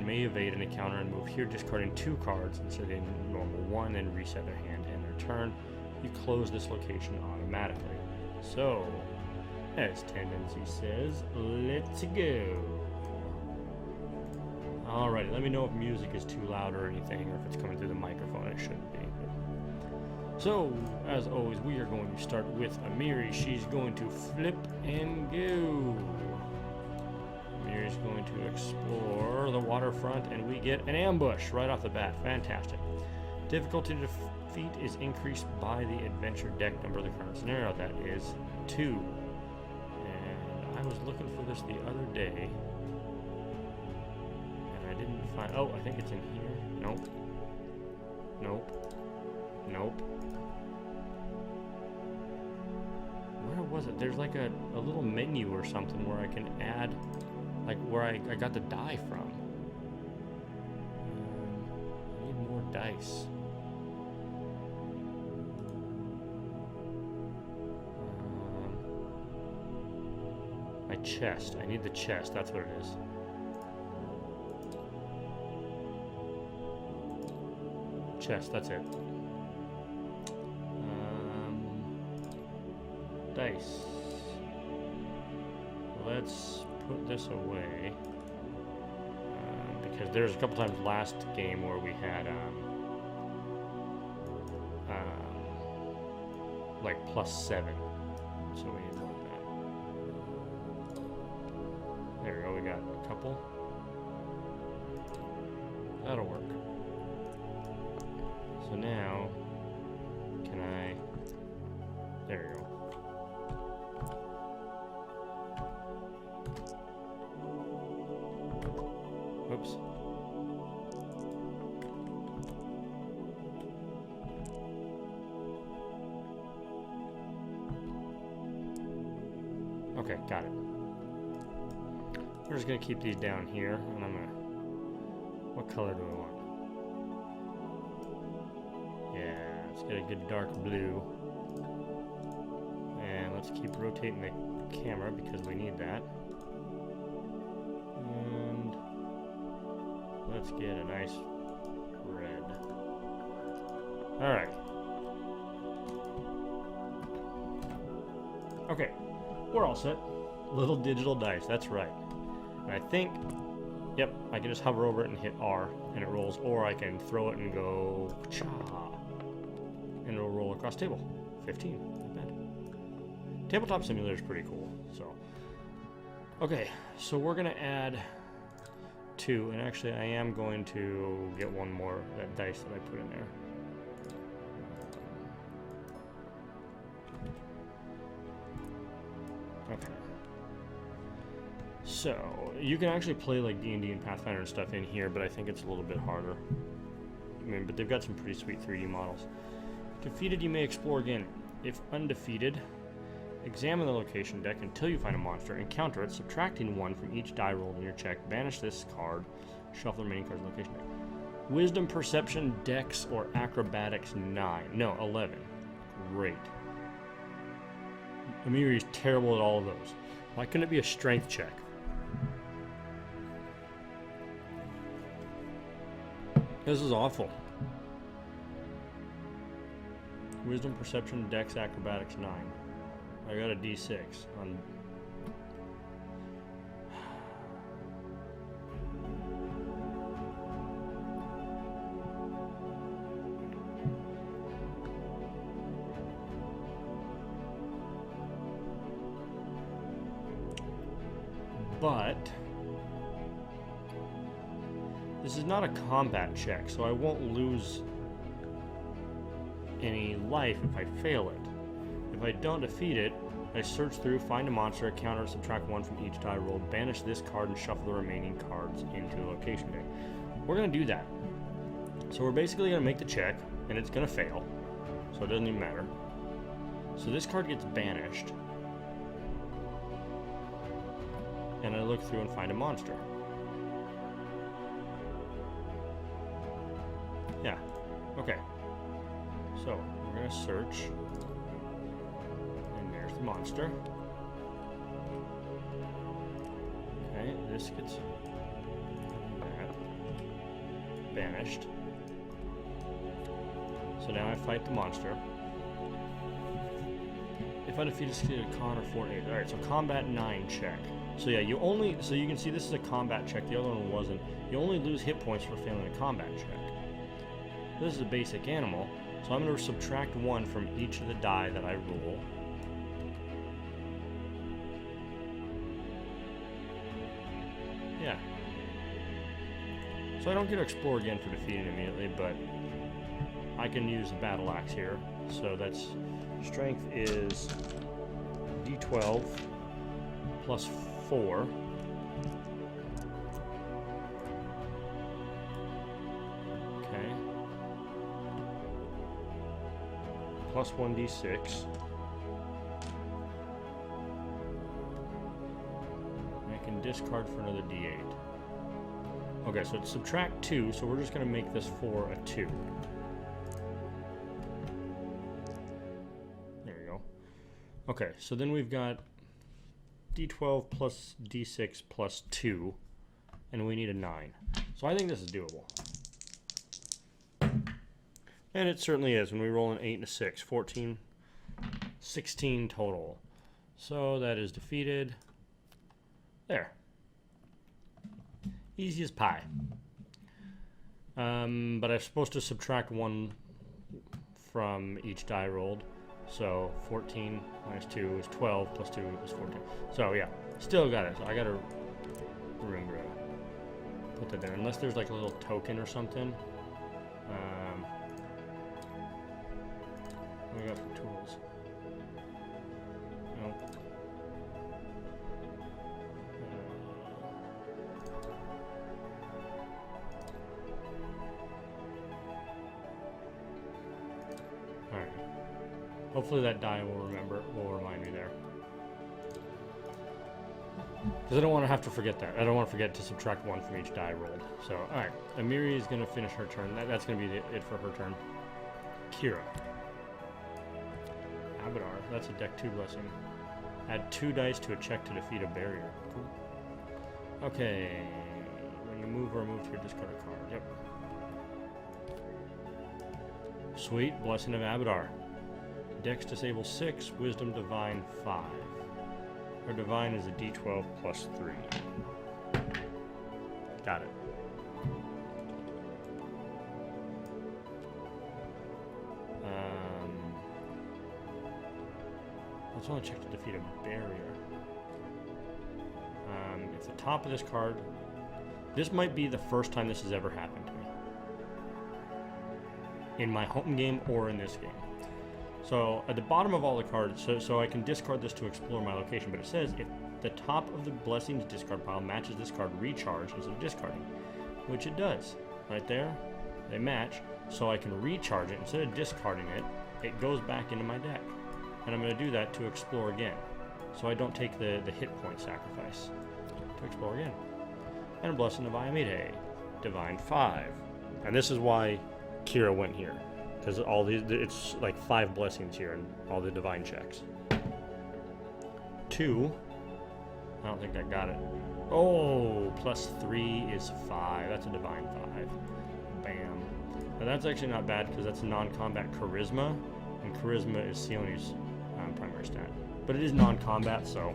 location may evade an encounter and move here, discarding 2 cards instead of normal 1, and reset their hand and their turn. You close this location automatically. So, as Tendency says, let's go. Alrighty, let me know if music is too loud or anything, or if it's coming through the microphone. It shouldn't be. So, as always, we are going to start with Amiri. She's going to flip and go. Amiri's going to explore the waterfront, and we get an ambush right off the bat. Fantastic. Difficulty to defeat is increased by the adventure deck number of the current scenario. That is 2. And I was looking for this the other day, and I didn't find... Oh, I think it's in here. Nope. Nope. Nope. Where was it? There's like a little menu or something where I can add, like where I got the die from. I need more dice. My chest. I need the chest. That's what it is. Chest. That's it. Dice. Let's put this away because there's a couple times last game where we had like +7, so we need more of that. There we go. We got a couple. That'll work. So now, can I? There we go. Whoops. Okay, got it. We're just gonna keep these down here, and I'm gonna... What color do I want? Yeah, let's get a good dark blue. And let's keep rotating the camera because we need that. And let's get a nice red. Alright. Okay, we're all set. Little digital dice, that's right. And I think, yep, I can just hover over it and hit R, and it rolls, or I can throw it and go, cha, and it'll roll across the table. 15, not bad. Tabletop Simulator is pretty cool, so. Okay, so we're gonna add 2, and actually I am going to get one more, that dice that I put in there. Okay. So, you can actually play like D&D and Pathfinder and stuff in here, but I think it's a little bit harder. I mean, but they've got some pretty sweet 3D models. Defeated, you may explore again. If undefeated, examine the location deck until you find a monster, encounter it, subtracting 1 from each die rolled in your check, banish this card, shuffle the remaining cards in the location deck. Wisdom, Perception, Dex, or Acrobatics 9. No, 11. Great. Amiri's terrible at all of those. Why couldn't it be a strength check? This is awful. Wisdom, Perception, Dex, Acrobatics 9. I got a D6 on... But this is not a combat check, so I won't lose any life if I fail it. If I don't defeat it, I search through, find a monster, counter, subtract 1 from each die rolled, banish this card, and shuffle the remaining cards into a location deck. We're going to do that. So we're basically going to make the check, and it's going to fail, so it doesn't even matter. So this card gets banished. And I look through and find a monster. Yeah, okay. So, we're gonna search. And there's the monster. Okay, this gets that. banished. So now I fight the monster. If I defeat a con or 4-8. Alright, so combat 9 check. So yeah, so you can see this is a combat check, the other one wasn't. You only lose hit points for failing a combat check. This is a basic animal, so I'm going to subtract 1 from each of the die that I roll. Yeah. So I don't get to explore again for defeating immediately, but I can use the battle axe here. So that's strength is D12 plus 4. Okay. Plus 1d6. I can discard for another d8. Okay, so it's subtract 2, so we're just going to make this 4 a 2. There we go. Okay, so then we've got d12 plus d6 plus 2, and we need a 9. So I think this is doable. And it certainly is. When we roll an 8 and a 6, 14, 16 total. So that is defeated. There. Easy as pie. But I'm supposed to subtract 1 from each die rolled. So 14 minus 2 is 12, plus 2 is 14. So yeah, still got it. So I got to remember to put that there. Unless there's like a little token or something. What do we got for tools? Nope. Alright. Hopefully that die will remind me there. Because I don't want to have to forget that. I don't want to forget to subtract 1 from each die rolled. So, alright. Amiri is going to finish her turn. That's going to be it for her turn. Kira. Abadar. That's a deck 2 blessing. Add 2 dice to a check to defeat a barrier. Cool. Okay. When you move or move to your discard a card. Yep. Sweet. Blessing of Abadar. Dex disable 6. Wisdom divine 5. Her divine is a d12 plus 3. Got it. Let's only check to defeat a barrier. If the top of this card... This might be the first time this has ever happened to me. In my home game or in this game. So at the bottom of all the cards, so I can discard this to explore my location, but it says if the top of the blessings discard pile matches this card, recharge instead of discarding, which it does. Right there, they match, so I can recharge it. Instead of discarding it, it goes back into my deck. And I'm going to do that to explore again, so I don't take the hit point sacrifice to explore again. And a Blessing of Iamide, Divine 5. And this is why Kira went here. Because all these, it's like 5 blessings here and all the divine checks. 2. I don't think I got it. Oh, plus 3 is 5. That's a divine 5. Bam. Now that's actually not bad because that's non-combat charisma. And charisma is Sioni's primary stat. But it is non-combat, so...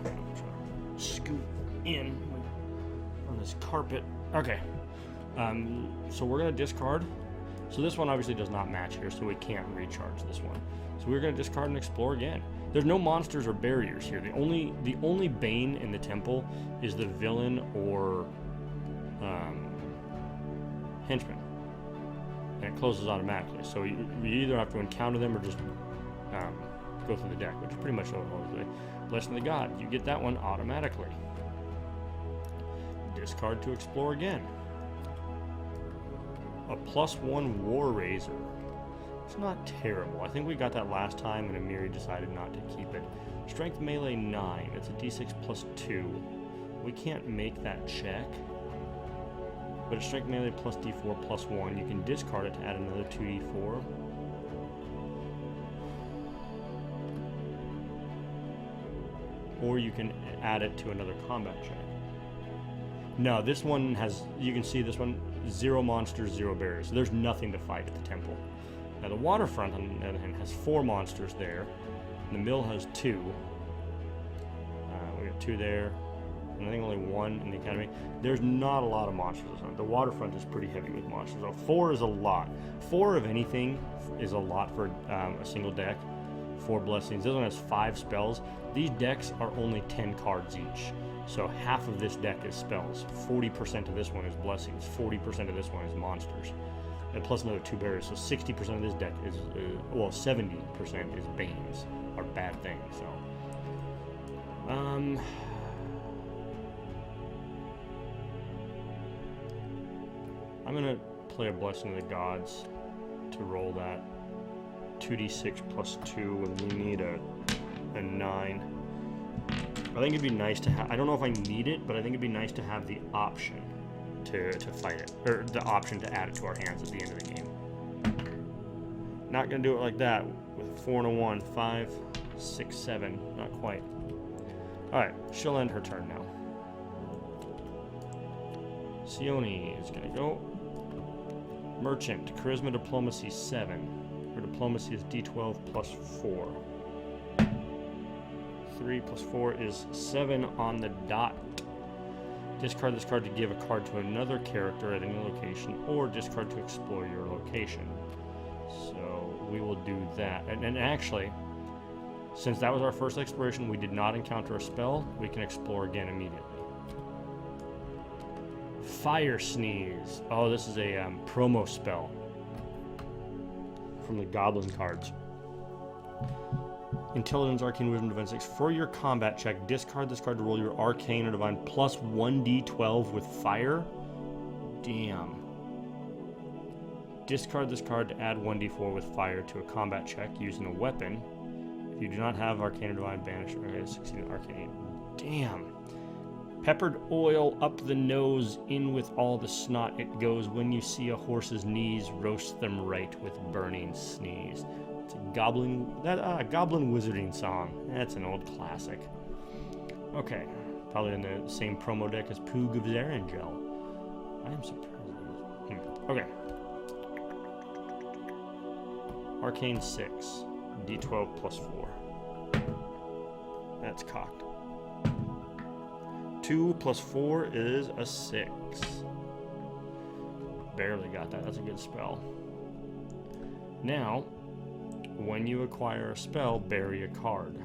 I'm going to scoot in on this carpet. Okay. So we're going to discard. So this one obviously does not match here, so we can't recharge this one. So we're going to discard and explore again. There's no monsters or barriers here. The only bane in the temple is the villain or henchman. And it closes automatically. So you either have to encounter them or just go through the deck, which is pretty much always the Blessing of the God. You get that one automatically. Discard to explore again. A +1 War Razor. It's not terrible. I think we got that last time and Amiri decided not to keep it. Strength melee 9. It's a d6 plus 2. We can't make that check. But a strength melee plus d4 plus 1. You can discard it to add another 2d4. Or you can add it to another combat check. No, this one has, you can see this one, 0 monsters, 0 barriers. So there's nothing to fight at the temple. Now the waterfront, on the other hand, has 4 monsters there. The mill has 2. We got 2 there. And I think only 1 in the academy. There's not a lot of monsters on it. The waterfront is pretty heavy with monsters. So 4 is a lot. 4 of anything is a lot for a single deck. 4 blessings. This one has 5 spells. These decks are only 10 cards each. So half of this deck is spells. 40% of this one is blessings. 40% of this one is monsters. And plus another 2 barriers. So 60% of this deck is, well, 70% is banes, or bad things. So, I'm gonna play a Blessing of the Gods to roll that 2d6 plus 2, and we need a 9. I think it'd be nice to have, I don't know if I need it, but I think it'd be nice to have the option to fight it, or the option to add it to our hands at the end of the game. Not gonna do it like that with a 4 and a 1, 5, 6, 7, not quite. Alright, she'll end her turn now. Sione is gonna go. Merchant, Charisma Diplomacy 7. Her Diplomacy is D12 plus 4. 3 plus 4 is 7 on the dot. Discard this card to give a card to another character at any location, or discard to explore your location. So we will do that. And actually, since that was our first exploration, we did not encounter a spell, we can explore again immediately. Fire Sneeze. Oh, this is a promo spell from the Goblin cards. Intelligence, Arcane, Wisdom, Divine 6. For your combat check, discard this card to roll your Arcane or Divine plus 1d12 with fire. Damn. Discard this card to add 1d4 with fire to a combat check using a weapon. If you do not have Arcane or Divine Banish, or succeed in Arcane. Damn. Peppered oil up the nose, in with all the snot it goes. When you see a horse's knees, roast them right with burning sneeze. It's a goblin wizarding song. That's an old classic. Okay, probably in the same promo deck as Poog of Zarangel. I am surprised. Okay. Arcane 6, D12 plus 4. That's cocked. 2 plus 4 is a 6. Barely got that. That's a good spell. Now, when you acquire a spell, bury a card.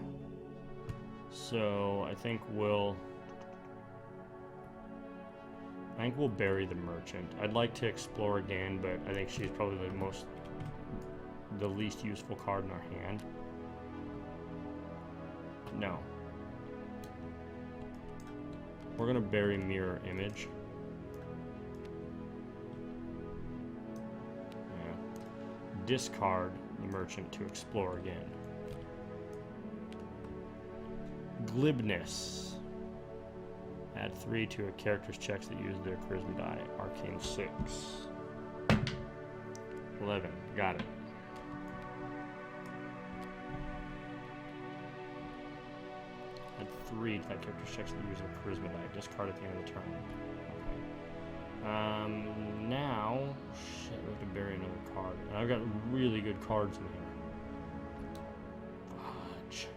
So I think we'll bury the Merchant. I'd like to explore again, but I think she's probably the least useful card in our hand. No. We're gonna bury Mirror Image. Yeah. Discard the Merchant to explore again. Glibness. Add 3 to a character's checks that use their charisma die. Arcane 6. 11. Got it. Add 3 to that character's checks that use their charisma die. Discard at the end of the turn. Okay. Now, shit, we have to bury another card. And I've got really good cards in here. Fudge.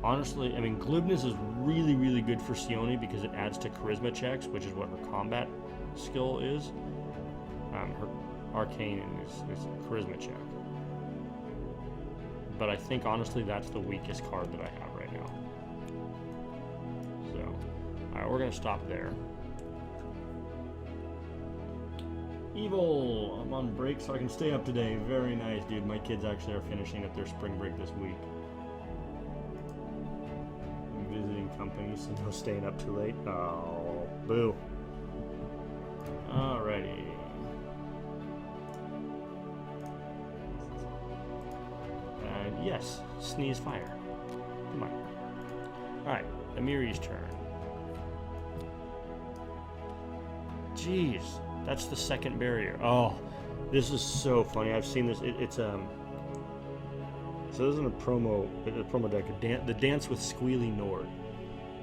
Honestly, I mean, Glibness is really, really good for Sione because it adds to charisma checks, which is what her combat skill is. Her arcane is charisma check. But I think, honestly, that's the weakest card that I have right now. So, alright, we're going to stop there. Evil! I'm on break so I can stay up today. Very nice, dude. My kids actually are finishing up their spring break this week. Visiting companies, so no staying up too late. Oh, boo. Alrighty. Yes, sneeze fire. Come on. Alright, Amiri's turn. Jeez, that's the second barrier. Oh, this is so funny. I've seen this. It's so this is in a promo deck. The Dance with Squealy Nord.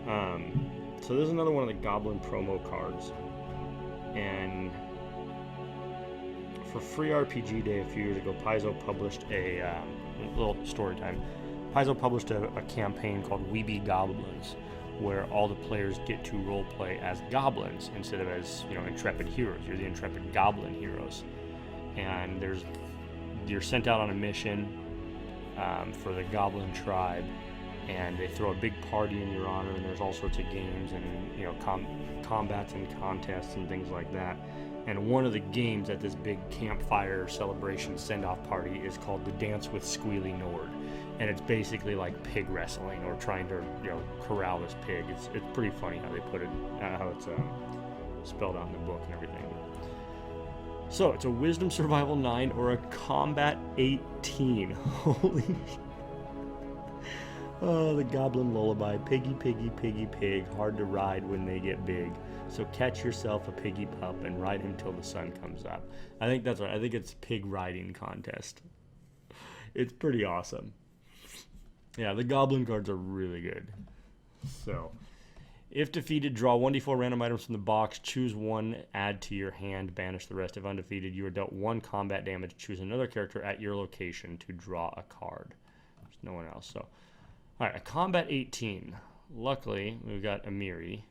So this is another one of the Goblin promo cards, and for Free RPG Day a few years ago, Paizo published a little story time. Paizo published a campaign called We Be Goblins, where all the players get to roleplay as goblins instead of as, you know, intrepid heroes. You're the intrepid goblin heroes, and you're sent out on a mission for the goblin tribe, and they throw a big party in your honor, and there's all sorts of games and, you know, combats and contests and things like that. And one of the games at this big campfire celebration send-off party is called the Dance with Squealy Nord, and it's basically like pig wrestling or trying to, you know, corral this pig. It's pretty funny how they put it, how it's spelled out in the book and everything. So it's a Wisdom Survival 9 or a Combat 18. Holy. Oh, the Goblin Lullaby. Piggy, piggy, piggy, pig. Hard to ride when they get big. So catch yourself a piggy pup and ride him till the sun comes up. I think that's right. I think it's pig riding contest. It's pretty awesome. Yeah, the Goblin cards are really good. So, if defeated, draw 1d4 random items from the box. Choose one, add to your hand, banish the rest. If undefeated, you are dealt 1 combat damage. Choose another character at your location to draw a card. There's no one else. So, alright, a combat 18. Luckily, we've got Amiri.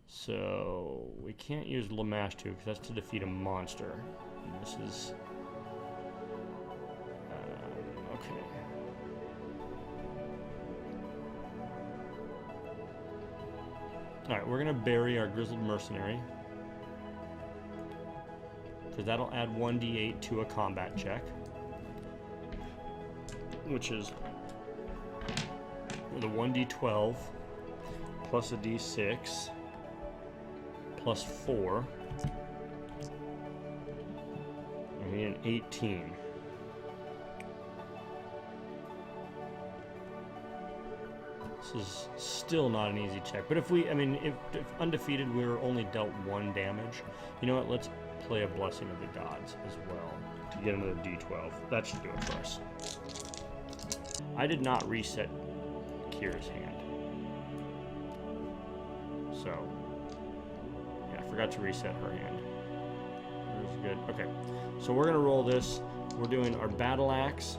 So, we can't use Lamash 2 because that's to defeat a monster. And this is... okay. Alright, we're going to bury our Grizzled Mercenary, because that'll add 1d8 to a combat check, which is the 1d12 plus a d6 plus 4. And we need an 18. This is still not an easy check. But if undefeated, we were only dealt 1 damage. You know what? Let's play a Blessing of the Gods as well to get another d12. That should do it for us. I did not reset Kira's hand. So, yeah, I forgot to reset her hand. That was good. Okay, so we're going to roll this. We're doing our Battle Axe.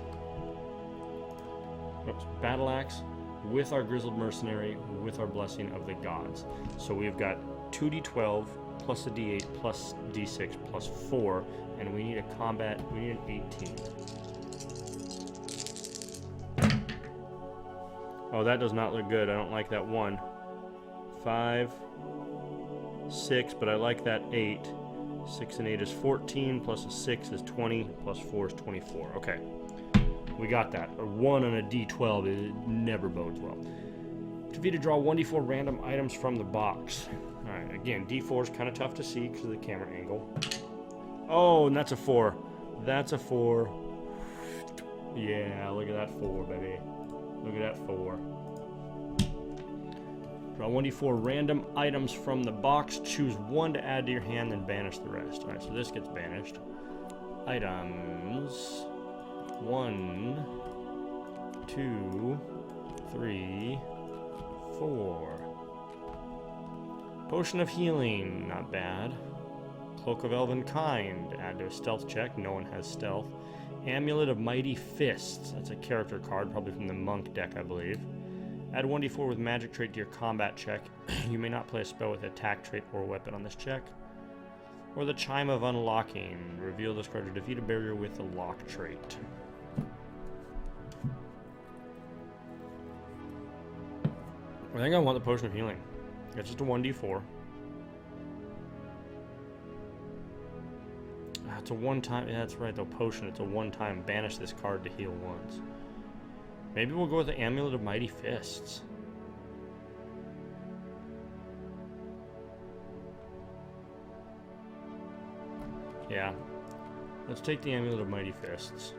Oops, Battle Axe with our Grizzled Mercenary with our Blessing of the Gods. So we've got 2d12 plus a d8 plus d6 plus 4, and we need a combat, we need an 18. Oh, that does not look good. I don't like that 1. 5, 6, but I like that 8. 6 and 8 is 14, plus a 6 is 20, plus 4 is 24. Okay. We got that. A 1 on a d12, it never bodes well. Defeated, draw 1d4 random items from the box. Alright, again, d4 is kind of tough to see because of the camera angle. Oh, and that's a 4. That's a 4. Yeah, look at that 4, baby. Look at that 4. Draw 1d4 random items from the box. Choose 1 to add to your hand, then banish the rest. Alright, so this gets banished. Items... 1, 2, 3, 4. Potion of Healing, not bad. Cloak of Elven Kind, add to a stealth check. No one has stealth. Amulet of Mighty Fists, that's a character card, probably from the Monk deck, I believe. Add 1d4 with magic trait to your combat check. You may not play a spell with attack trait or weapon on this check. Or the Chime of Unlocking, reveal this card to defeat a barrier with the lock trait. I think I want the Potion of Healing. It's just a 1d4. It's a one-time... Yeah, that's right, though. Potion. It's a one-time. Banish this card to heal once. Maybe we'll go with the Amulet of Mighty Fists. Yeah. Let's take the Amulet of Mighty Fists.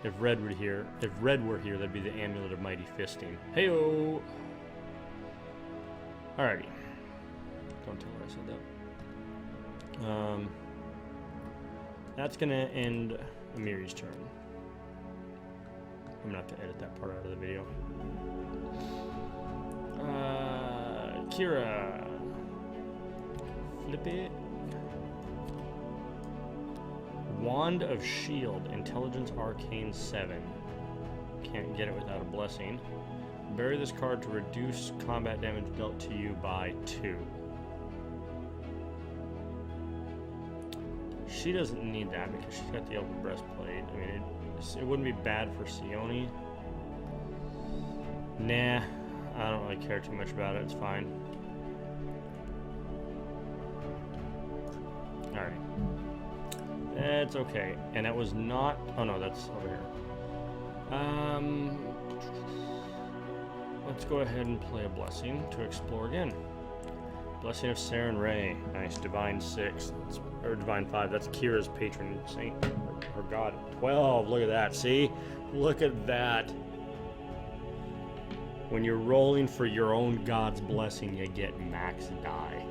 If Red were here, that'd be the Amulet of Mighty Fisting. Heyo! Alrighty. Don't tell her I said that. That's gonna end Amiri's turn. I'm gonna have to edit that part out of the video. Kira. Flip it. Wand of Shield, Intelligence Arcane 7. Can't get it without a blessing. Bury this card to reduce combat damage dealt to you by 2. She doesn't need that because she's got the open breastplate. I mean, it wouldn't be bad for Sione. Nah, I don't really care too much about it. It's fine. Alright. That's okay. And that was not... Oh no, that's over here. Let's go ahead and play a Blessing to explore again. Blessing of Saren Ray. Nice. Divine 6. Or Divine 5. That's Kira's patron saint. Or god. 12. Look at that. See? Look at that. When you're rolling for your own god's blessing, you get max die.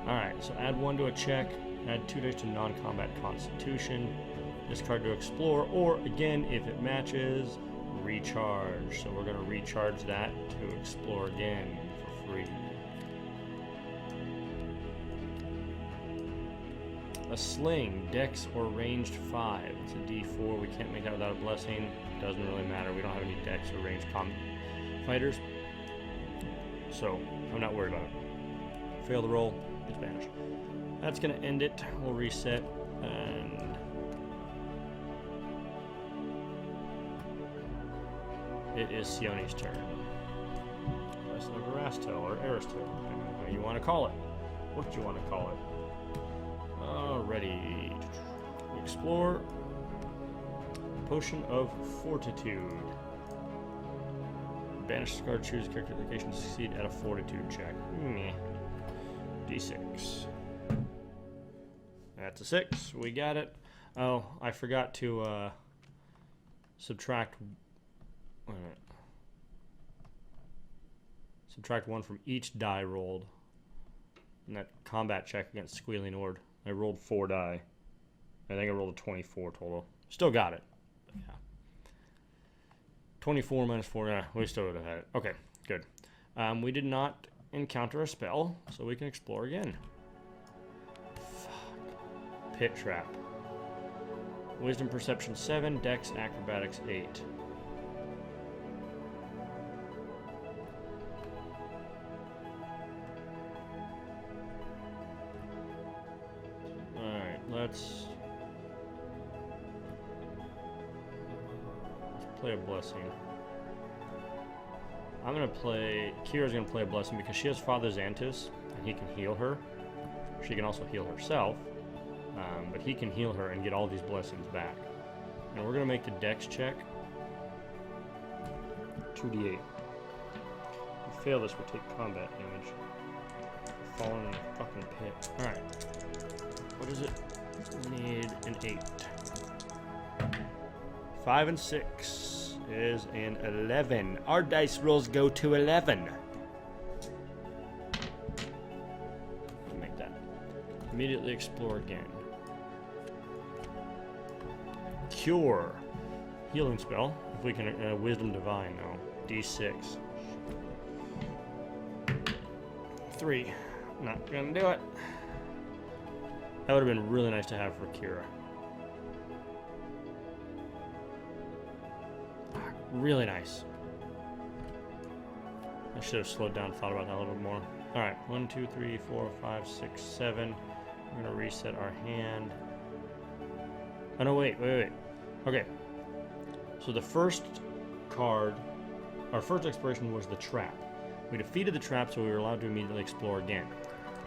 Alright, so add 1 to a check. Add 2 dice to non-combat constitution. Discard to explore. Or, again, if it matches, recharge. So we're going to recharge that to explore again for free. A sling, dex or ranged 5. It's a d4. We can't make that without a blessing. Doesn't really matter. We don't have any dex or ranged fighters. So, I'm not worried about it. Fail the roll, it's banished. That's going to end it. We'll reset and... It is Sione's turn. Lesson of Erastel, or Aristel, depending on how you want to call it. What you want to call it. Alrighty. Explore. Potion of Fortitude. Banish this card, choose a character location to succeed at a Fortitude check. Meh. D6. That's a 6. We got it. Oh, I forgot to subtract... Wait a minute. Subtract 1 from each die rolled. In that combat check against Squealing Ord. I rolled 4 die. I think I rolled a 24 total. Still got it. Yeah. 24 minus 4. Yeah, we still would have had it. Okay, good. We did not encounter a spell, so we can explore again. Fuck. Pit Trap. Wisdom Perception 7, Dex Acrobatics 8. Let's play a Blessing. I'm gonna play... Kira's gonna play a Blessing because she has Father Xantus, and he can heal her. She can also heal herself, but he can heal her and get all these blessings back. And we're gonna make the Dex check. 2d8. If we fail this, we take combat damage. We're falling in a fucking pit. Alright. What is it? Need an 8. 5 and 6 is an 11. Our dice rolls go to 11. Make that. Immediately explore again. Cure. Healing spell. If we can, Wisdom Divine though. D6. 3. Not gonna do it. That would have been really nice to have for Kira. Really nice. I should have slowed down and thought about that a little bit more. Alright, 1, 2, 3, 4, 5, 6, 7. We're going to reset our hand. Oh no, wait. Okay. So the first card, our first exploration was the trap. We defeated the trap, so we were allowed to immediately explore again.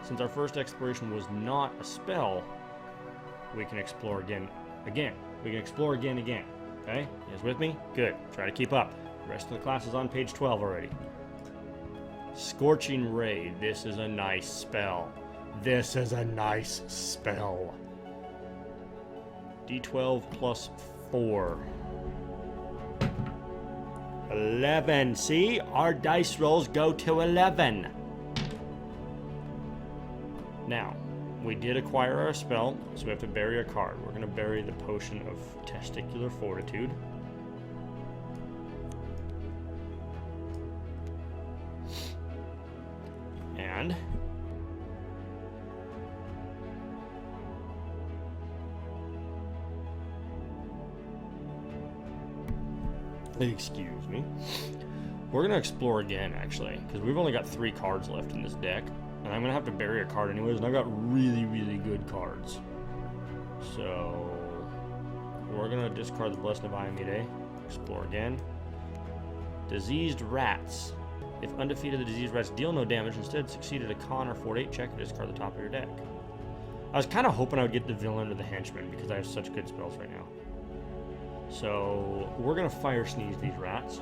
Since our first exploration was not a spell, we can explore again. We can explore again. Okay? You guys with me? Good. Try to keep up. The rest of the class is on page 12 already. Scorching Ray. This is a nice spell. D12 plus 4. 11. See? Our dice rolls go to 11. Now, we did acquire our spell, so we have to bury a card. We're going to bury the Potion of Testicular Fortitude. And excuse me. We're going to explore again, actually, because we've only got 3 cards left in this deck. And I'm going to have to bury a card anyways, and I've got really, really good cards. So, we're going to discard the Blessing of Iamide. Explore again. Diseased Rats. If undefeated, the Diseased Rats deal no damage. Instead, succeed at a con or fort 8 check and discard the top of your deck. I was kind of hoping I would get the Villain or the Henchman, because I have such good spells right now. So, we're going to Fire Sneeze these rats.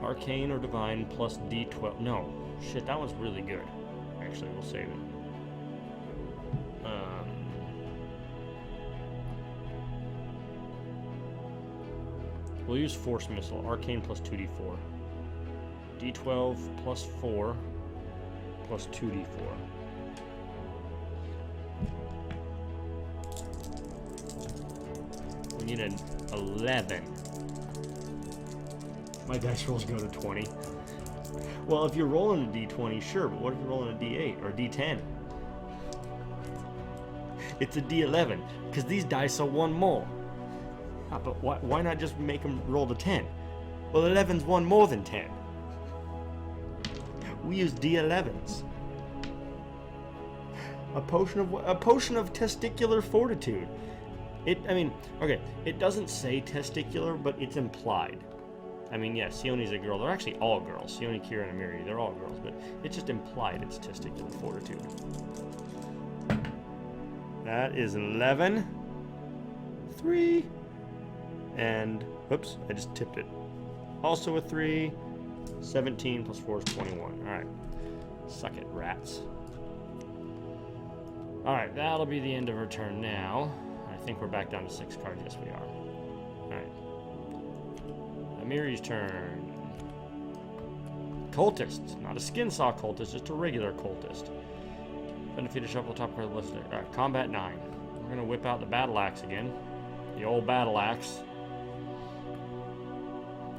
Arcane or Divine plus D12. No. Shit, that one's really good. Actually, we'll save it. We'll use Force Missile. Arcane plus 2d4. D12 plus 4 plus 2d4. We need an 11. My dice rolls go to 20. Well, if you're rolling a d20, sure, but what if you're rolling a d8 or a d10? It's a d11, because these dice are one more. Ah, but why not just make them roll the 10? Well, 11's one more than 10. We use d11s. A potion of testicular fortitude. Okay, it doesn't say testicular, but it's implied. I mean, yeah, Sione's a girl. They're actually all girls. Sione, Kira, and Amiri, they're all girls, but it's just implied it's testicular fortitude. That is 11. 3. And, whoops, I just tipped it. Also a 3. 17 plus 4 is 21. Alright. Suck it, rats. Alright, that'll be the end of her turn now. I think we're back down to 6 cards. Yes, we are. Alright. Amiri's turn. Cultist. Not a Skinsaw cultist, just a regular cultist. Undefeated, shuffle top card of the list. Alright, combat 9. We're going to whip out the battle axe again. The old battle axe.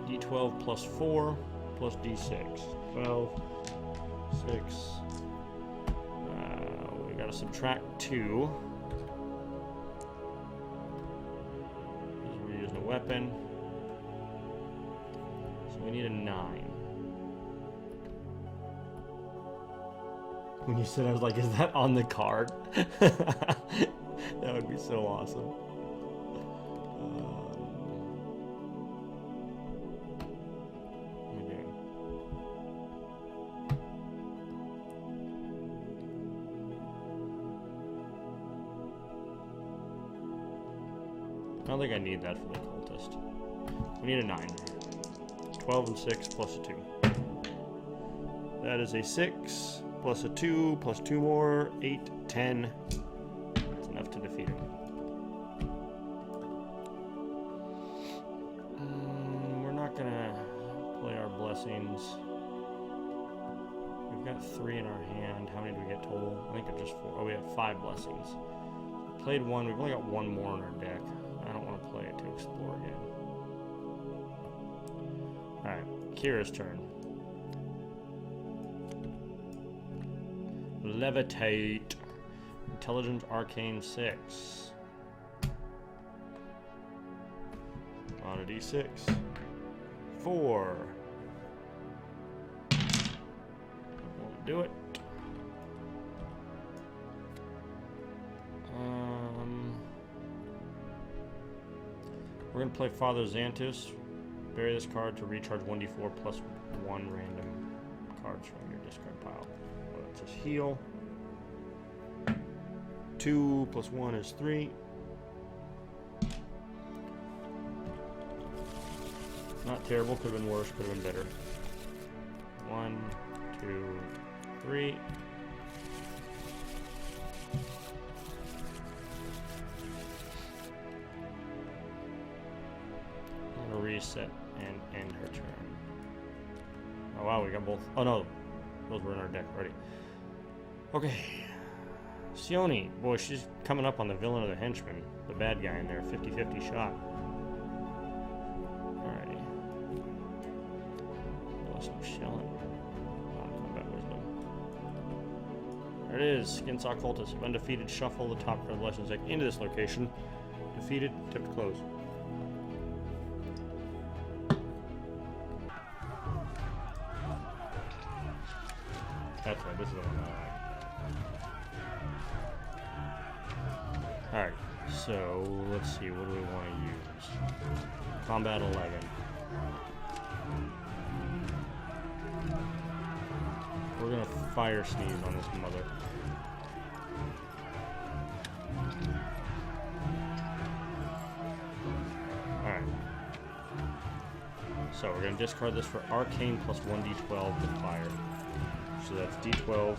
D12 plus 4 plus D6. 12, 6. We got to subtract 2. Because we're using a weapon. We need a 9. When you said, I was like, is that on the card? That would be so awesome. Okay. I don't think I need that for the cultist. We need a 9. 12 and 6 plus a 2. That is a 6 plus a 2 plus 2 more. 8, 10. That's enough to defeat him. We're not gonna play our blessings. We've got 3 in our hand. How many do we get total? I think it's just 4. Oh, we have 5 blessings. We played 1. We've only got 1 more in our deck. I don't want to play it to explore again. Alright, Kira's turn. Levitate. Intelligence Arcane 6. On a D6. 4. Won't do it. We're going to play Father Xantus. Bury this card to recharge 1d4 plus 1 random cards from your discard pile. Let's just heal. 2 plus 1 is 3. Not terrible, could have been worse, could have been better. 1, 2, 3. I'm gonna reset and end her turn. Oh wow, we got both. Oh no, those were in our deck already. Okay, Sione, boy, she's coming up on the villain or the henchman. The bad guy in there, 50-50 shot. Alrighty. Bless no shelling. Non-combat wisdom. There it is. Skinsaw cultist. If undefeated, shuffle the top card of the Legends deck into this location. Defeated, tip to close. That's right, this is the one I like. Alright, so let's see, what do we want to use? Combat 11. We're gonna fire sneeze on this mother. Alright. So we're gonna discard this for arcane plus 1d12 with fire. So that's d12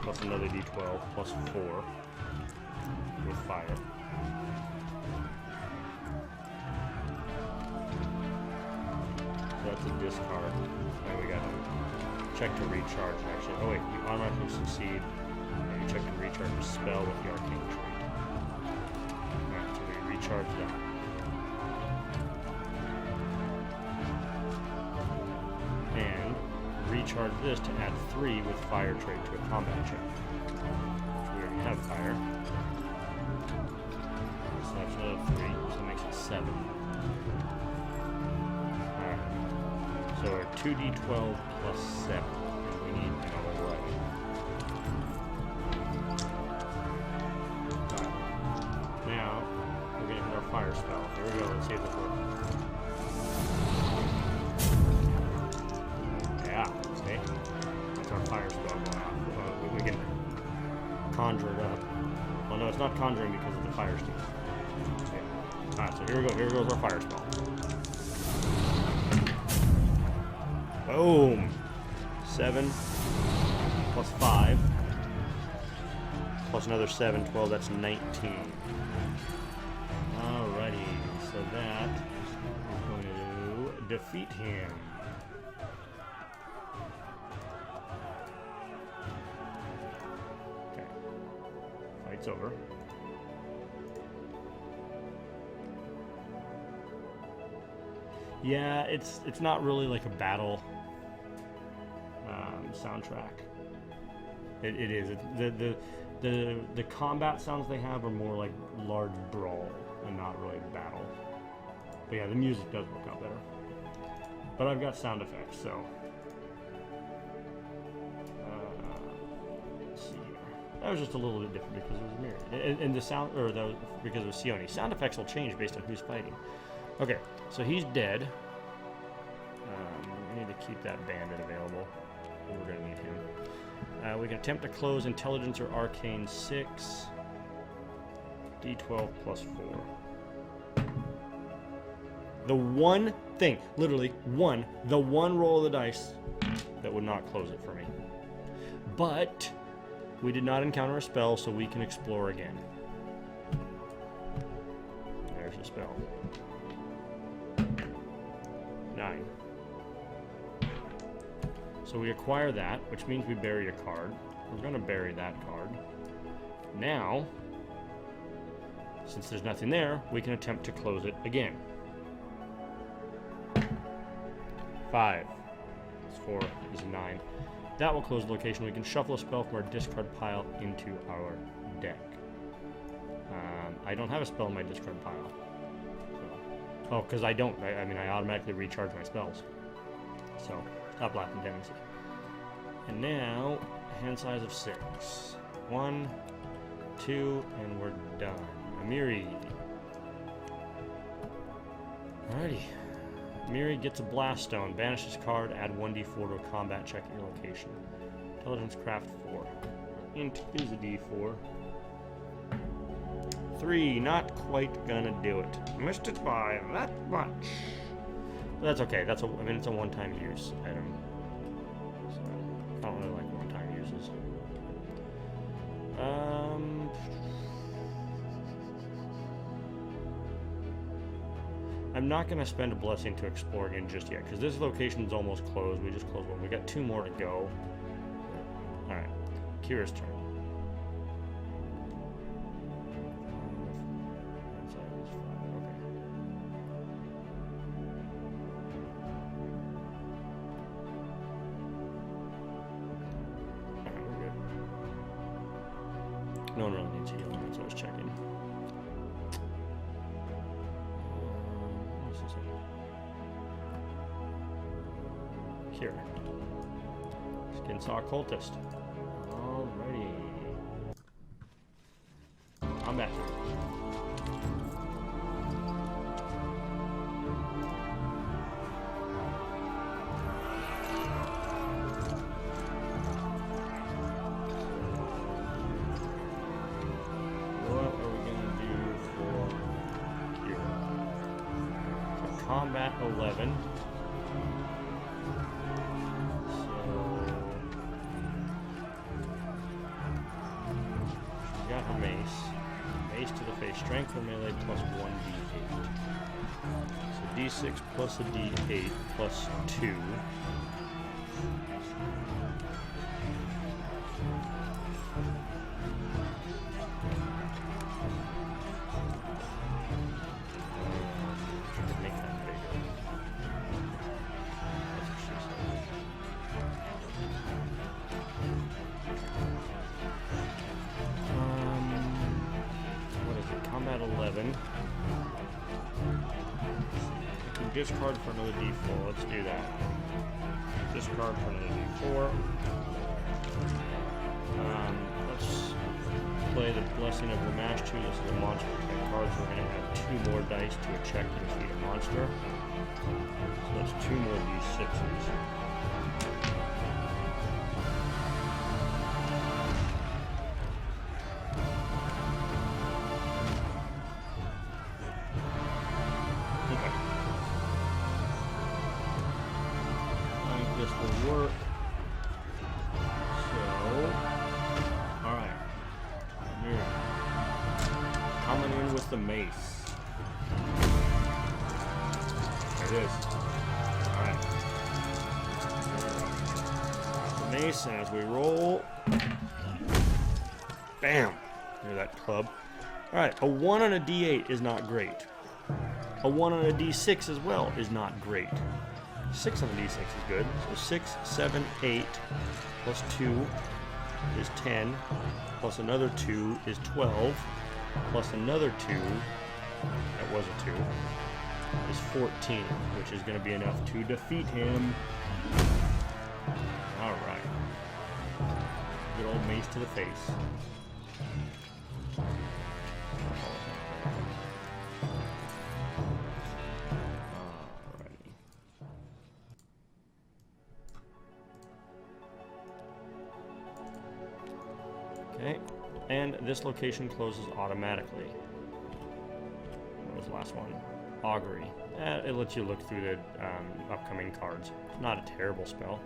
plus another d12 plus 4 with fire. So that's a discard. And we got to check to recharge actually. Oh wait, you automatically succeed. And you check to recharge a spell with the arcane trait. Alright, so we recharge that. And recharge this to add 3 with fire trait to a combat check. Which we already have fire. So that's another 3, so that makes it 7. Alright. So we're 2d12 plus 7. And we need another 11. Alright. Now, we're gonna hit our fire spell. Here we go, let's see if it works. Okay, that's our fire spell going off. We can conjure it up. Well, no, it's not conjuring because of the fire steam. Okay. Alright, so here we go. Here goes our fire spell. Boom! 7 plus 5 plus another 7, 12, that's 19. Alrighty, so that is going to defeat him. It's over. Yeah, it's not really like a battle soundtrack. It is. The combat sounds they have are more like large brawl and not really battle. But yeah, the music does work out better. But I've got sound effects, so. That was just a little bit different because it was mirrored. And the sound, or that was because it was Sione. Sound effects will change based on who's fighting. Okay, so he's dead. We need to keep that bandit available. We're going to need him. We can attempt to close intelligence or arcane 6. D12 plus 4. The one thing, literally the one roll of the dice that would not close it for me. But we did not encounter a spell, so we can explore again. There's a spell. 9. So we acquire that, which means we bury a card. We're going to bury that card. Now, since there's nothing there, we can attempt to close it again. 5 plus 4 is 9. That will close the location. We can shuffle a spell from our discard pile into our deck. I don't have a spell in my discard pile. So. Oh, because I don't. I mean, I automatically recharge my spells. So, stop laughing tendency. And now, hand size of 6. 1, 2, and we're done. Amiri. Alrighty. Amiri gets a blast stone. Banish this card, add 1d4 to a combat check at your location. Intelligence craft 4. Int is a d4. 3, not quite gonna do it. Missed it by that much. But that's okay. That's I mean, it's a one-time use item. So I don't really like one-time uses. I'm not going to spend a blessing to explore again just yet, because this location's almost closed. We just closed one. We got 2 more to go. Alright. Kira's turn. No one really needs healing, that's what I was checking. What is this? Here. Skinsaw Cultist. Alrighty. Combat. Combat 11. So she's got her mace. Mace to the face. Strength or melee plus 1d8. So d6 plus a d8 plus 2. Combat 11. I can discard for another d4. Let's do that. Discard for another d4. Let's play the Blessing of the Mash 2. This is a monster type card, so we're going to have 2 more dice to a check to defeat a monster. So that's 2 more d6s. This will work. So, alright. Here. Coming in with the mace. There it is. Alright. The mace, and as we roll. Bam! Hear that club. Alright, a 1 on a d8 is not great. A 1 on a d6 as well is not great. 6 on the d6 is good. So 6, 7, 8, plus 2 is 10, plus another 2 is 12, plus another 2, that was a 2, is 14, which is going to be enough to defeat him. Alright. Good old mace to the face. Okay, and this location closes automatically. What was the last one? Augury. It lets you look through the upcoming cards. Not a terrible spell.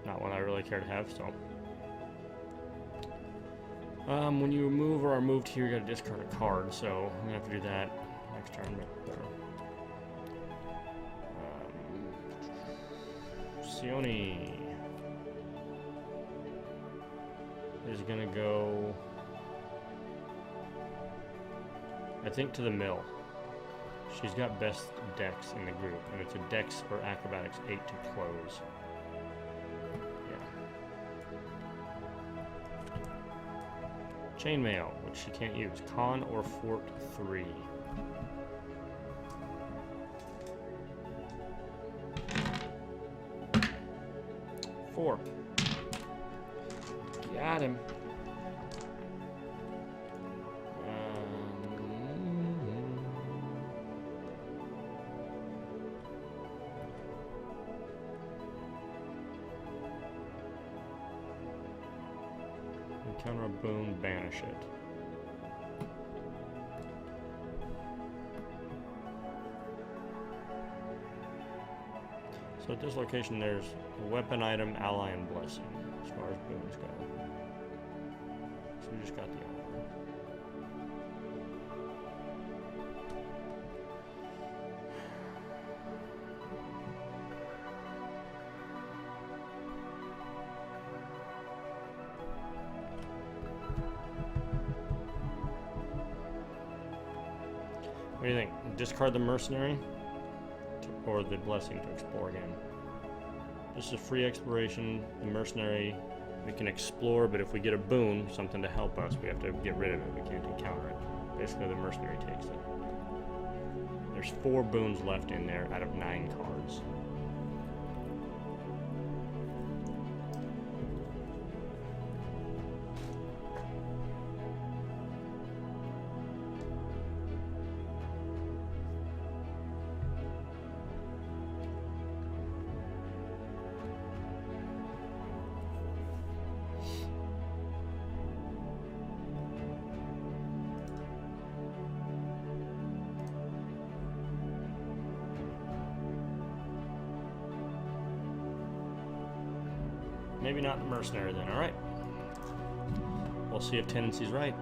Not one I really care to have, so. When you move or are moved here, you gotta discard a card, so I'm gonna have to do that next turn. Sione is gonna go, I think, to the mill. She's got best dex in the group, and it's a dex or acrobatics 8 to close. Yeah. Chainmail, which she can't use. Con or Fort 3. Four. Got him. Encounter a boon, banish it. So at this location, there's a weapon item, ally, and blessing, as far as boons go. So we just got the ally. What do you think? Discard the mercenary or the blessing to explore again? This is free exploration. The mercenary We can explore, but if we get a boon, something to help us, we have to get rid of it. We can't encounter it. Basically, the mercenary takes it. There's 4 boons left in there out of 9 cards. Maybe not the mercenary then, alright. We'll see if Tendency's right.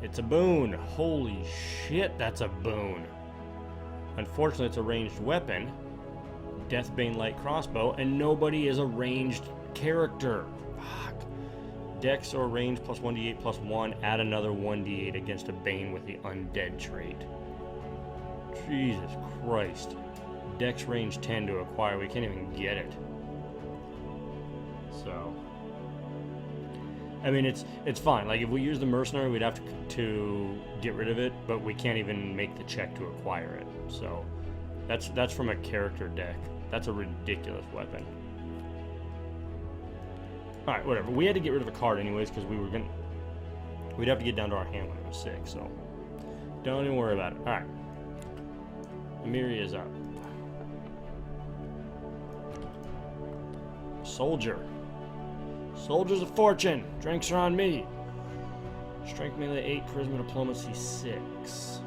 It's a boon. Holy shit, that's a boon. Unfortunately, it's a ranged weapon. Deathbane light crossbow, and nobody is a ranged character. Fuck. Dex or range plus 1d8 plus 1, add another 1d8 against a Bane with the undead trait. Jesus Christ. Dex range 10 to acquire, we can't even get it. So, I mean, it's fine. Like, if we use the mercenary, we'd have to get rid of it, but we can't even make the check to acquire it. So, that's from a character deck. That's a ridiculous weapon. All right, whatever. We had to get rid of a card anyways because we'd have to get down to our hand when it was 6. So, don't even worry about it. All right, Amiri is up. Soldier. Soldiers of Fortune. Drinks are on me. Strength melee 8, charisma diplomacy 6.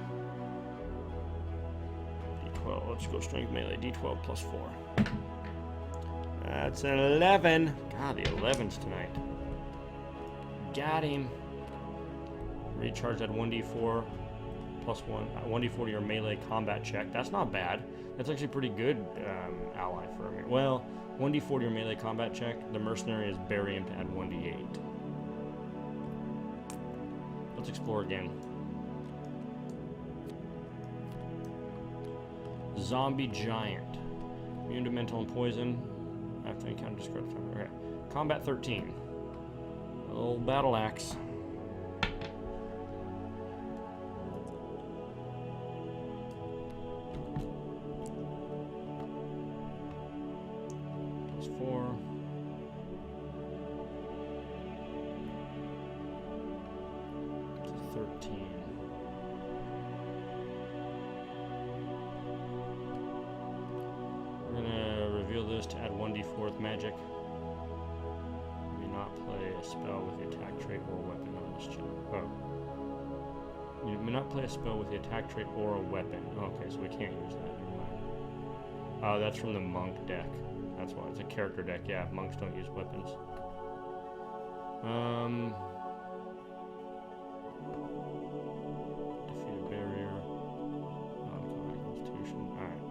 D12. Let's go strength melee. D12 plus 4. That's an 11. God, the 11s tonight. Got him. Recharge that 1d4 plus 1. 1d4 to your melee combat check. That's not bad. That's actually pretty good ally for me. Well, 1d4 to your melee combat check. The mercenary is bury him to add 1d8. Let's explore again. Zombie giant. Immune to mental and poison. After encounter, discard. Okay. Combat 13. A little battle axe. Plus 4. To 13. We're gonna reveal this to add 1d4 magic. You may not play a spell with the attack trait or a weapon on this channel. Oh. You may not play a spell with the attack trait or a weapon. Okay, so we can't use that. Never mind. Oh, that's from the monk deck. That's why. It's a character deck. Yeah, monks don't use weapons. Defeat a barrier. Non-combat constitution. Alright.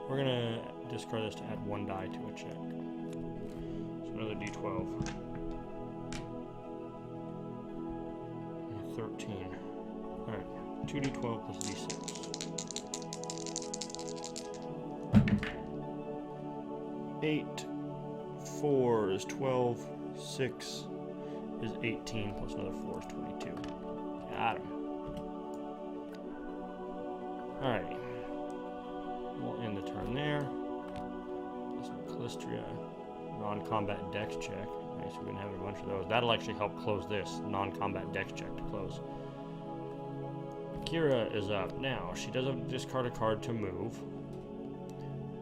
We're gonna discard this to add 1 die to a check. So another d12. 13. Alright, 2d12 plus d6. 8, 4 is 12, 6 is 18, plus another 4 is 22. Got him. Alrighty. We'll end the turn there. Some Callistria non-combat dex check. Nice, we're gonna have a bunch of those. That'll actually help close this non-combat dex check to close. Kira is up now. She doesn't discard a card to move.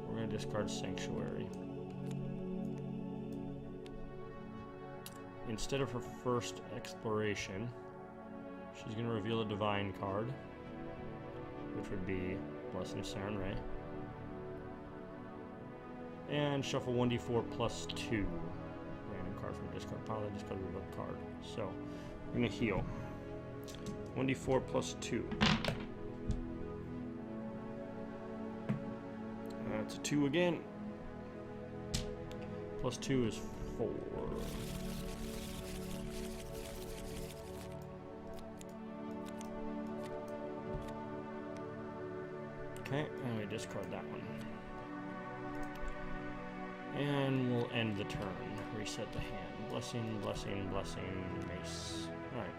We're gonna discard Sanctuary. Instead of her first exploration, she's gonna reveal a divine card, which would be Blessing of Sarenrae. And shuffle 1d4 plus 2 random cards from the discard pile. That discard reveal a card. So, we're going to heal. 1d4 plus 2. That's a 2 again. Plus 2 is 4. Okay, and we discard that one. And we'll end the turn. Reset the hand. Blessing, blessing, blessing, mace. Alright.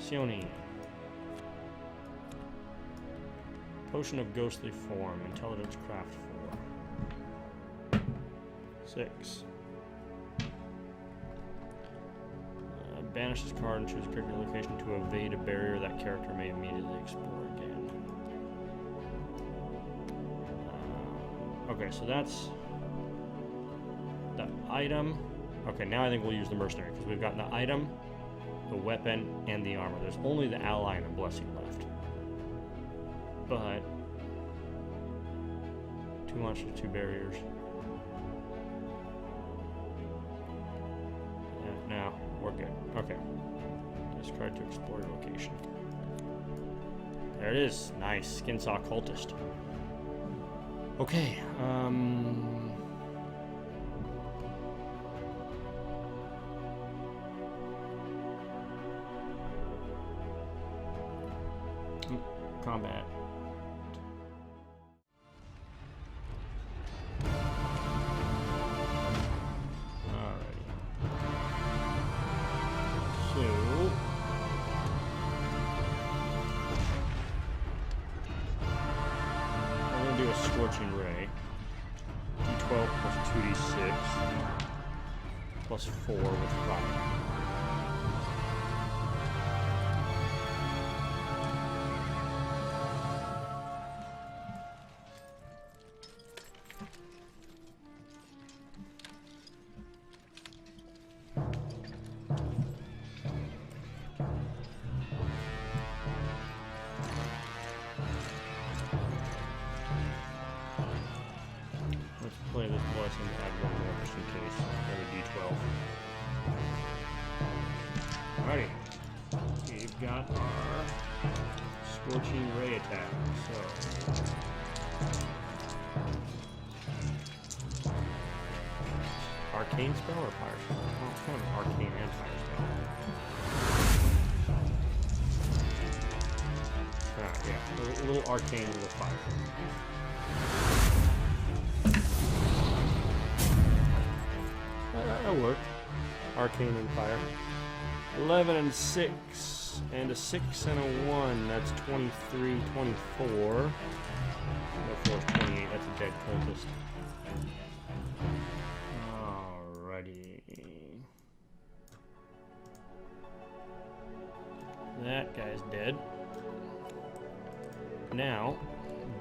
Sioni. Potion of ghostly form. Intelligence craft 4. 6. Banish this card and choose a character location to evade a barrier that character may immediately explore again. Okay, so that's the item. Okay, now I think we'll use the mercenary because we've got the item, the weapon, and the armor. There's only the ally and the blessing left. But 2 monsters, 2 barriers. Yeah, now we're good. Okay. Discard to explore your location. There it is. Nice. Skinsaw cultist. Okay. Combat. Alrighty. So we're gonna do a scorching ray. D12 plus 2d6 plus 4 with fire. Play this blessing to add 1 more just in case. Another d12. Alrighty. We've got our scorching ray attack. So arcane spell or fire spell? Well, it's kind of an arcane and fire spell. Yeah, a little arcane with a fire. That'll work. Arcane and fire. 11 and 6. And a 6 and a 1. That's 23, 24. No, 4 is 28. That's a dead cultist. Alrighty. That guy's dead. Now,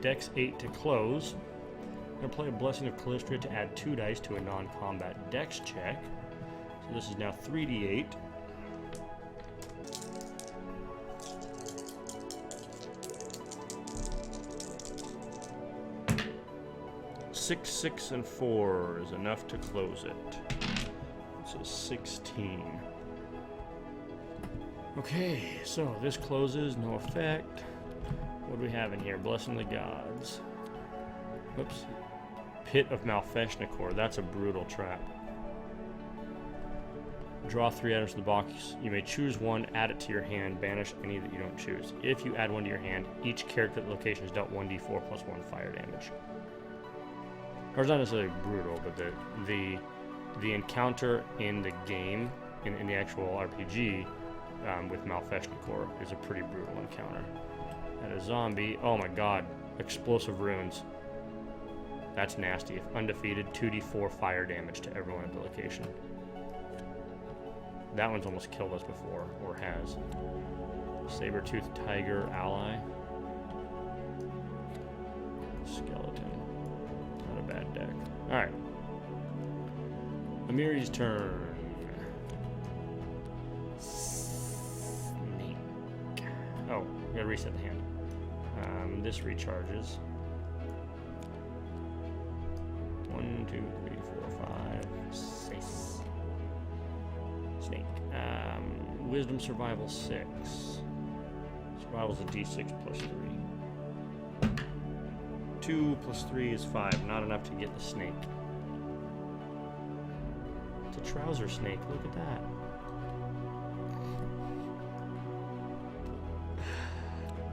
Dex 8 to close. I'm going to play a Blessing of Callistria to add 2 dice to a non-combat Dex check. So this is now 3d8. Six, 6, and 4 is enough to close it. So 16. Okay, so this closes, no effect. What do we have in here? Blessing the Gods. Whoops. Pit of Malfeshnikor. That's a brutal trap. Draw 3 items to the box. You may choose 1, add it to your hand, banish any that you don't choose. If you add 1 to your hand, each character at the location is dealt 1d4 plus 1 fire damage. Or it's not necessarily brutal, but the encounter in the game, in the actual RPG, with Malfeshnikor is a pretty brutal encounter. And a zombie, oh my god, explosive runes. That's nasty. If undefeated, 2d4 fire damage to everyone at the location. That one's almost killed us before, or has. Saber-toothed tiger ally. Skeleton. Not a bad deck. Alright. Amiri's turn. Snake. Oh, we gotta reset the hand. This recharges. 1, 2, 3, 4, 5, 6. Snake. Wisdom survival 6. Survival's a d6 plus 3. 2 plus 3 is 5. Not enough to get the snake. It's a trouser snake. Look at that.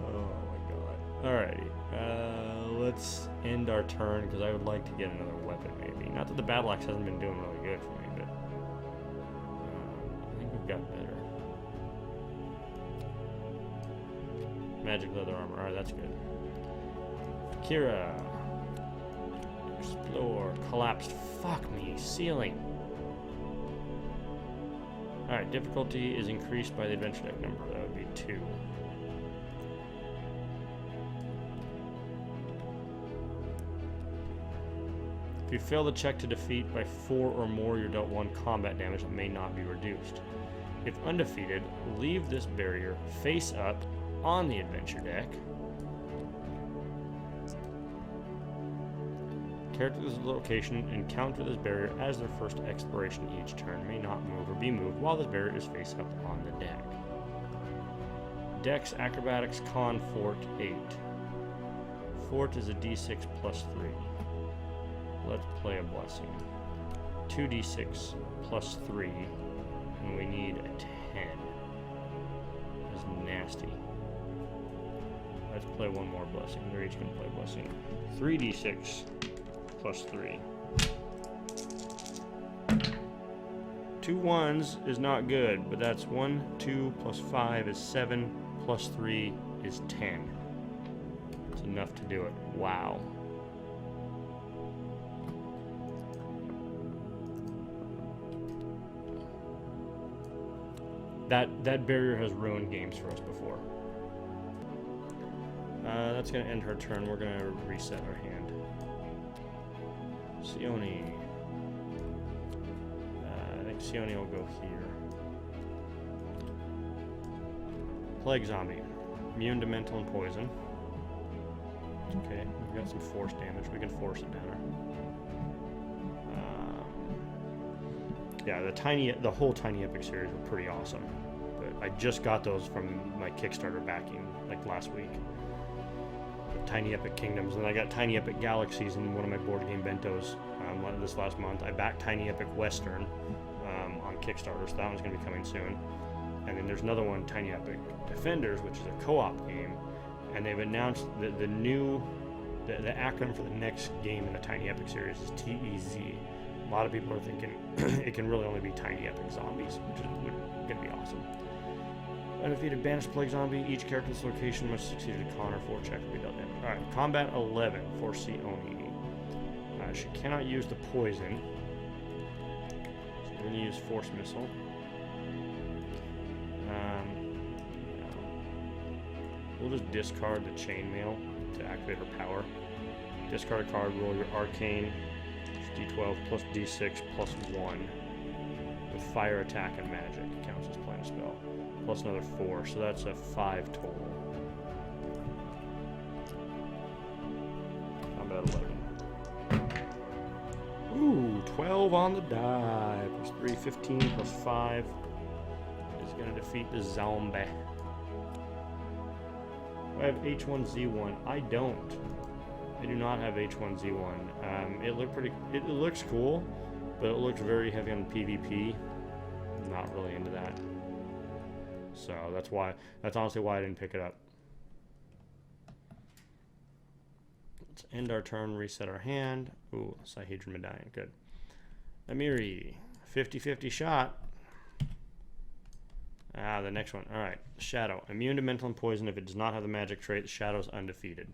Oh my god. Alrighty. Let's end end our turn because I would like to get another weapon maybe. Not that the battle axe hasn't been doing really good for me, but I think we've got better. Magic leather armor. Alright, that's good. Kira. Explore. Collapsed. Fuck me. Ceiling. Alright, difficulty is increased by the adventure deck number. That would be 2. If you fail the check to defeat by 4 or more, you're dealt 1 combat damage that may not be reduced. If undefeated, leave this barrier face up on the adventure deck. Characters' location encounter this barrier as their first exploration each turn may not move or be moved while this barrier is face up on the deck. Dex, Acrobatics, Con, Fort, 8. Fort is a d6 plus 3. Let's play a blessing. 2d6 plus 3, and we need a 10. That's nasty. Let's play one more blessing. They're each going to play blessing. 3d6 plus 3. 2 1s is not good, but that's 1, 2 plus 5 is 7, plus 3 is 10. It's enough to do it. Wow. That barrier has ruined games for us before. That's going to end her turn. We're going to reset our hand. Sione. I think Sione will go here. Plague Zombie. Immune to mental and poison. Okay, we've got some force damage. We can force it down her. Yeah, the whole Tiny Epic series were pretty awesome. But I just got those from my Kickstarter backing, like last week. The Tiny Epic Kingdoms, and I got Tiny Epic Galaxies in one of my board game bentos this last month. I backed Tiny Epic Western on Kickstarter, so that one's going to be coming soon. And then there's another one, Tiny Epic Defenders, which is a co-op game, and they've announced the acronym for the next game in the Tiny Epic series is TEZ. A lot of people are thinking it can really only be Tiny Epic Zombies, which is going to be awesome. Undefeated Banished Plague Zombie. Each character's location must succeed a con or 4 check to be dealt damage. Alright, Combat 11 for Sione. She cannot use the poison. So we're going to use Force Missile. We'll just discard the Chainmail to activate her power. Discard a card, roll your Arcane. D12 plus D6 plus 1 with fire, attack, and magic. It counts as playing a spell. Plus another 4, so that's a 5 total. Combat 11. Ooh, 12 on the die. Plus 3, 15, plus 5 is going to defeat the zombie. I have H1Z1. I don't. I do not have H1Z1. It looks cool, but it looks very heavy on PvP. I'm not really into that. So that's honestly why I didn't pick it up. Let's end our turn, reset our hand. Ooh, Sihedron Medallion, good. Amiri, 50-50 shot. The next one. All right, Shadow. Immune to mental and poison. If it does not have the magic trait, the Shadow is undefeated.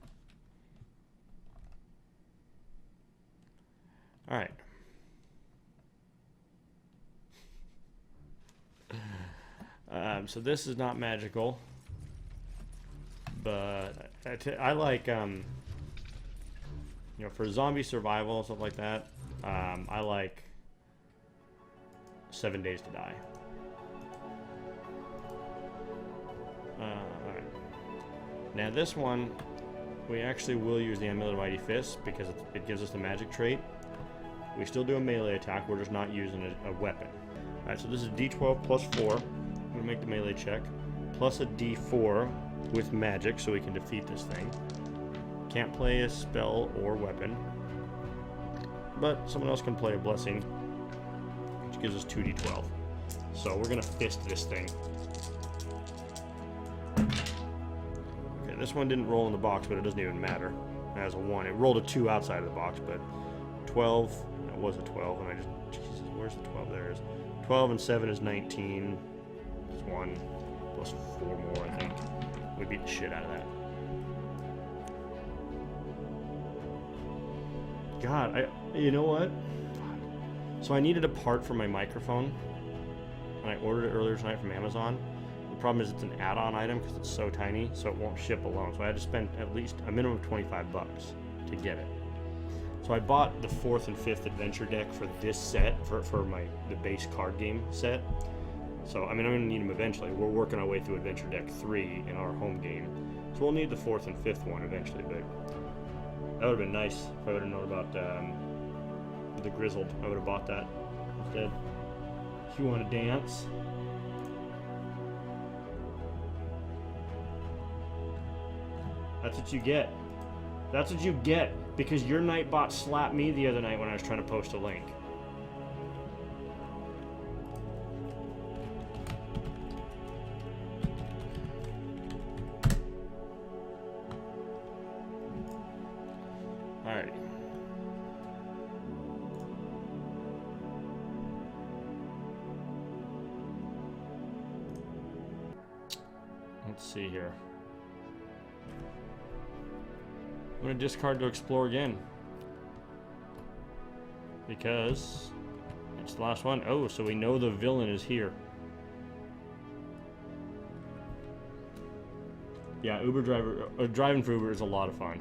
All right. So this is not magical, but I like, for zombie survival and stuff like that, I like 7 Days to Die. All right. Now this one, we actually will use the Amulet of Mighty Fists because it gives us the magic trait. We still do a melee attack, we're just not using a weapon. Alright, so this is D12 plus 4. I'm going to make the melee check. Plus a D4 with magic so we can defeat this thing. Can't play a spell or weapon. But someone else can play a blessing, which gives us 2D12. So we're going to fist this thing. Okay, this one didn't roll in the box, but it doesn't even matter. as a 1. It rolled a 2 outside of the box, but 12, that was a 12, and I just, Jesus, where's the 12? There it is. 12 and 7 is 19. Plus 1, plus 4 more, I think. We beat the shit out of that. God, you know what? So I needed a part for my microphone, and I ordered it earlier tonight from Amazon. The problem is it's an add-on item because it's so tiny, so it won't ship alone. So I had to spend at least a minimum of $25 to get it. So I bought the 4th and 5th adventure deck for this set, for the base card game set. So, I mean, I'm going to need them eventually. We're working our way through Adventure Deck 3 in our home game. So we'll need the 4th and 5th one eventually, but that would have been nice if I would have known about the Grizzled. I would have bought that instead. If you want to dance. That's what you get. That's what you get, because your Nightbot slapped me the other night when I was trying to post a link. Alrighty. Let's see here. I'm going to discard to explore again, because it's the last one. Oh, so we know the villain is here. Yeah, Uber driver, driving for Uber is a lot of fun.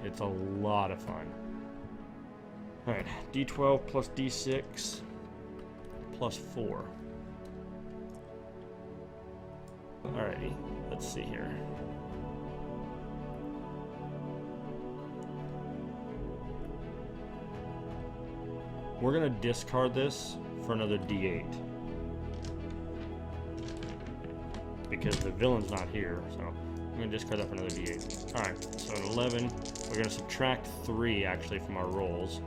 It's a lot of fun. Alright, D12 plus D6 plus 4. Alrighty, let's see here. We're gonna discard this for another D8. Because the villain's not here, so I'm gonna discard that for another D8. Alright, so an 11. We're gonna subtract 3 actually from our rolls.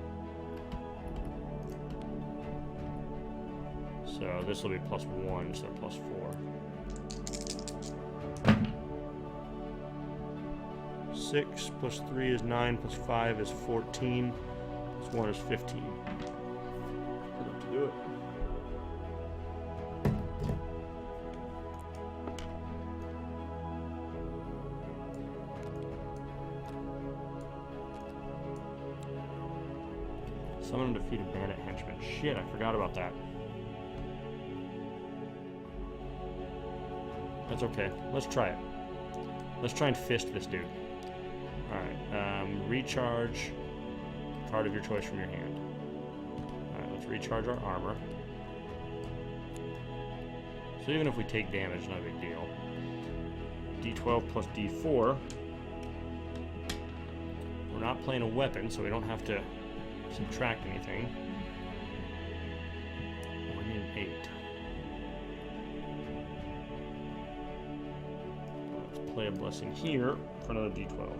So this will be plus 1, so plus 4. 6 plus 3 is 9, plus 5 is 14, plus 1 is 15. Enough to do it. Summon and defeat a bandit henchman. Shit, I forgot about that. That's okay. Let's try it. Let's try and fist this dude. Alright, recharge card of your choice from your hand. Alright, let's recharge our armor. So even if we take damage, not a big deal. D12 plus D4. We're not playing a weapon, so we don't have to subtract anything. We need an 8. Let's play a blessing here for another D12.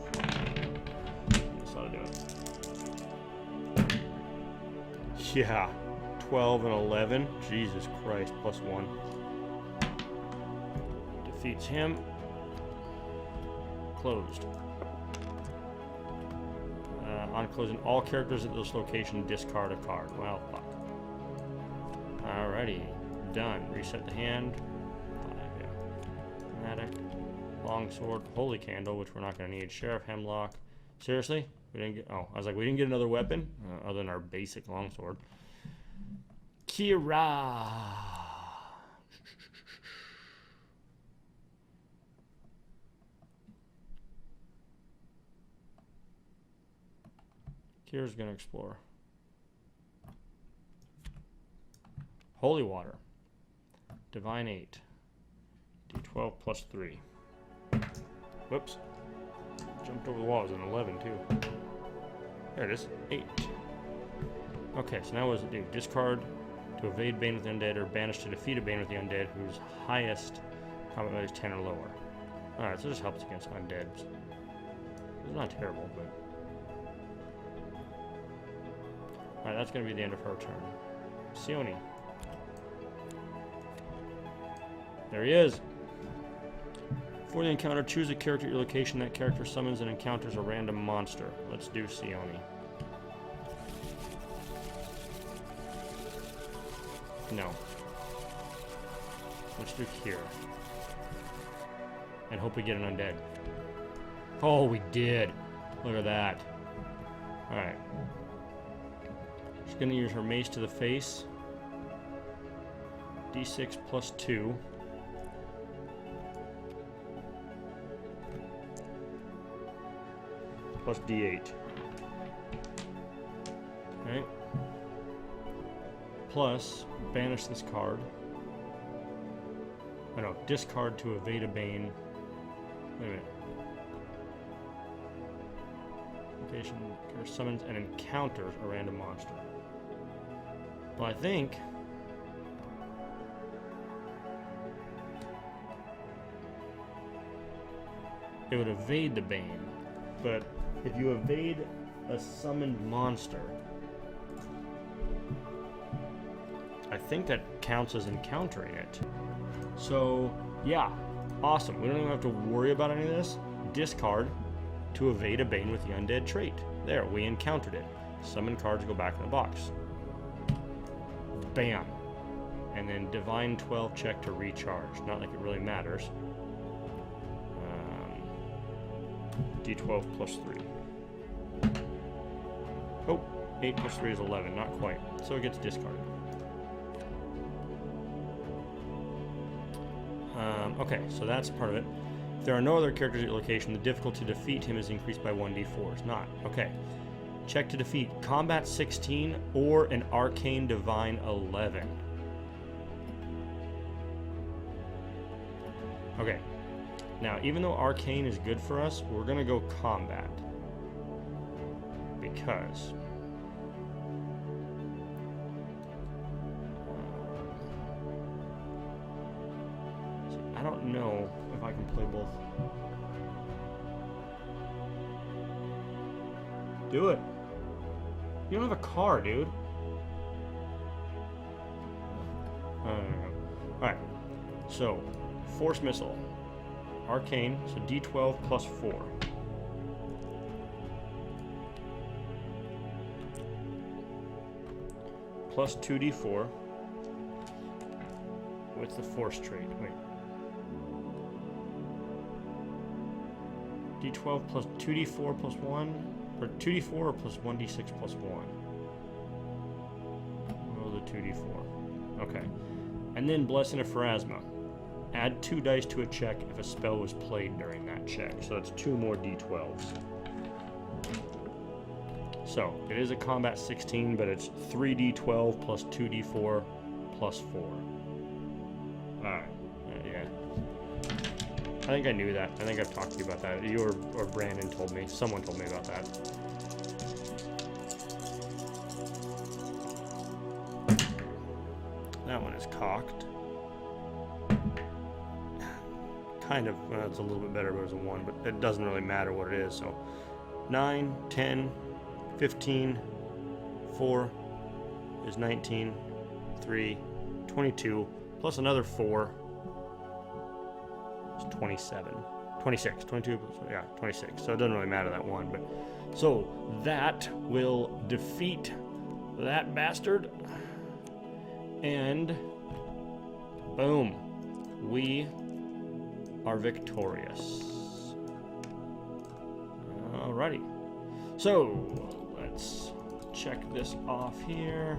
That's how to do it. Yeah, 12 and 11. Jesus Christ, plus 1. Defeats him. Closed. On closing, all characters at this location discard a card. Well, fuck. Alrighty, done. Reset the hand. 5, yeah. Dramatic. Longsword, Holy Candle, which we're not going to need. Sheriff Hemlock. Seriously? We didn't get. Oh, I was like, we didn't get another weapon other than our basic longsword. Kira. Kira's gonna explore. Holy Water. Divine 8. D12 plus 3. Whoops. Jumped over the wall. It was an 11 too. There it is. 8. Okay, so now what does it do? Discard to evade Bane with the Undead, or banish to defeat a Bane with the Undead whose highest combat value is 10 or lower. Alright, so this helps against Undeads. It's not terrible, but... Alright, that's going to be the end of her turn. Sione. There he is. For the encounter, choose a character at your location. That character summons and encounters a random monster. Let's do Sione. No. Let's do Kira. And hope we get an undead. Oh, we did. Look at that. Alright. She's going to use her mace to the face. D6 plus 2. Plus D8. Okay. Plus, banish this card. Oh no, discard to evade a bane. Wait a minute. Location summons and encounters a random monster. Well, I think it would evade the bane, but if you evade a summoned monster, I think that counts as encountering it. So, yeah, awesome. We don't even have to worry about any of this. Discard to evade a bane with the undead trait. There, we encountered it. Summon cards go back in the box. Bam. And then Divine 12 check to recharge. Not like it really matters. D12 plus 3. Oh, 8 plus 3 is 11. Not quite. So it gets discarded. Okay, so that's part of it. If there are no other characters at your location, the difficulty to defeat him is increased by 1d4. It's not. Okay. Check to defeat Combat 16 or an Arcane Divine 11. Okay. Now, even though Arcane is good for us, we're going to go Combat. Because I don't know if I can play both. Do it. You don't have a car, dude. Alright. So, Force Missile. Arcane, so D12 plus 4. Plus 2d4. What's the force trait? Wait. D12 plus 2d4 plus 1, or 2d4 or plus 1d6 plus 1. Roll the 2d4. Okay. And then Blessing of Pharasma. Add 2 dice to a check if a spell was played during that check. So that's 2 more d12s. So, it is a combat 16, but it's 3d12 plus 2d4 plus 4. Alright. Yeah. I think I knew that. I think I've talked to you about that. You or Brandon told me. Someone told me about that. That one is cocked. Kind of, it's a little bit better, but it was a 1, but it doesn't really matter what it is. So 9, 10, 15, 4 is 19, 3, 22, plus another 4 is 27. 26, 22, yeah, 26. So it doesn't really matter that one, but so that will defeat that bastard, and boom, we are victorious. Alrighty. So let's check this off here.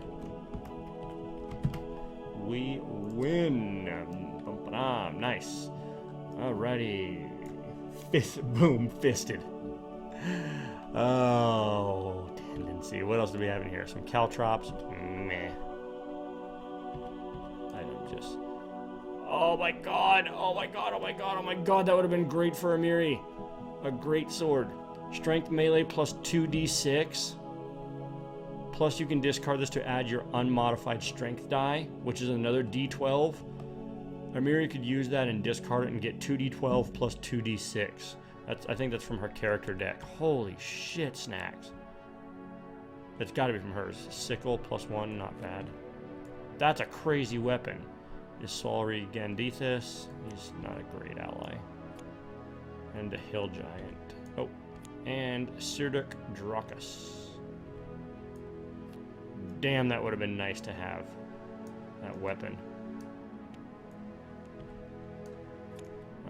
We win. Nice. Alrighty. Boom, fisted. Oh, tendency. What else do we have in here? Some caltrops. Meh. I just. Oh my god. Oh my god. Oh my god. Oh my god. That would have been great for Amiri. A great sword. Strength melee plus 2d6. Plus you can discard this to add your unmodified strength die, which is another d12. Amiri could use that and discard it and get 2d12 plus 2d6. I think that's from her character deck. Holy shit, snacks. It's got to be from hers. Sickle plus 1, not bad. That's a crazy weapon. Is Solri Gandethus. He's not a great ally. And the Hill Giant. Oh, and Sirduk Drakus. Damn, that would have been nice to have. That weapon.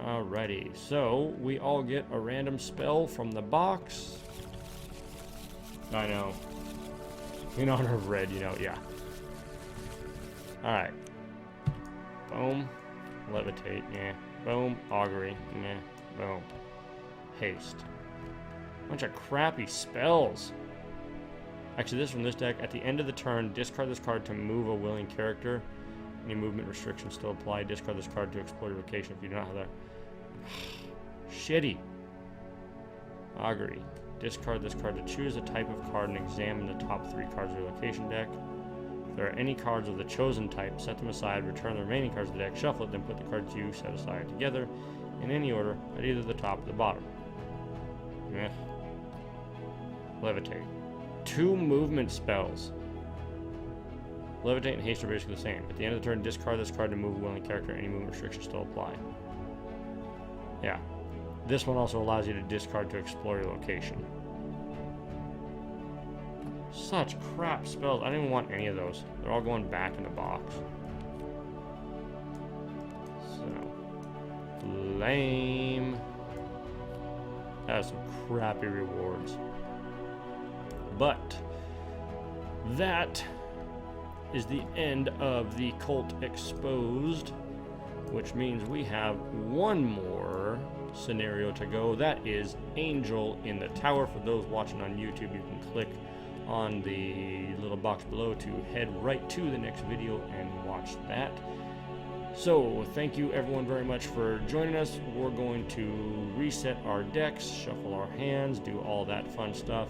Alrighty, so we all get a random spell from the box. I know. In honor of red, you know, yeah. Alright. Boom. Levitate, yeah. Boom. Augury, meh. Boom. Haste. Bunch of crappy spells. Actually, this from this deck. At the end of the turn, discard this card to move a willing character. Any movement restrictions still apply. Discard this card to explore your location if you do not have that. Shitty. Augury. Discard this card to choose a type of card and examine the top 3 cards of your location deck. If there are any cards of the chosen type, set them aside, return the remaining cards of the deck, shuffle it, then put the cards you set aside together in any order at either the top or the bottom. Eh. Levitate. 2 movement spells. Levitate and Haste are basically the same. At the end of the turn, discard this card to move a willing character. Any movement restrictions still apply. Yeah. This one also allows you to discard to explore your location. Such crap spells. I don't even want any of those. They're all going back in the box. So. Lame. That's some crappy rewards. But that is the end of the Cult Exposed, which means we have one more scenario to go. That is Angel in the Tower. For those watching on YouTube, you can click on the little box below to head right to the next video and watch that. So thank you everyone very much for joining us. We're going to reset our decks, shuffle our hands, do all that fun stuff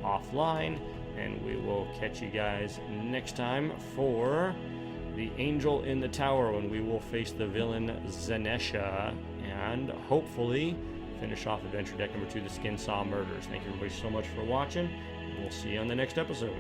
offline, and we will catch you guys next time for the Angel in the Tower, when we will face the villain Zanesha and hopefully finish off adventure deck number 2, the Skinsaw Murders. Thank you everybody so much for watching, and we'll see you on the next episode.